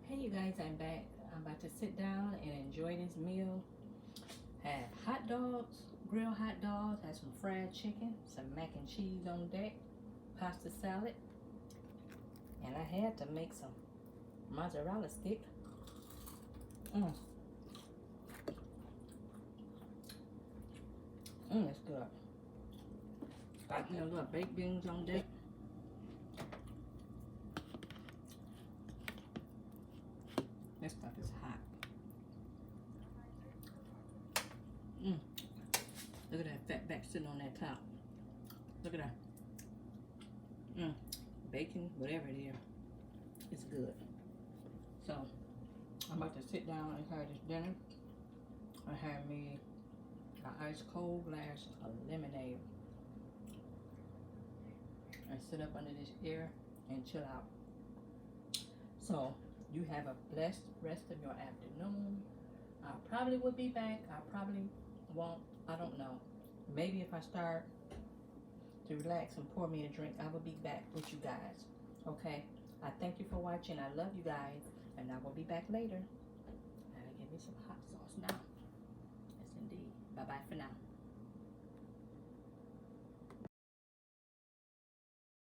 Hey you guys, I'm back. I'm about to sit down and enjoy this meal. Have hot dogs, grilled hot dogs, have some fried chicken, some mac and cheese on deck, pasta salad, and I had to make some mozzarella stick. It's good. Got me a little baked beans on deck. This stuff is hot. Look at that fat back sitting on that top. Look at that. Bacon, whatever it is, it's good. So, I'm about to sit down and have this dinner. I have me an ice cold glass of lemonade and sit up under this air and chill out. So, you have a blessed rest of your afternoon. I probably will be back. I probably won't. I don't know. Maybe if I start to relax and pour me a drink, I will be back with you guys. Okay? I thank you for watching. I love you guys. And I will be back later. Give me some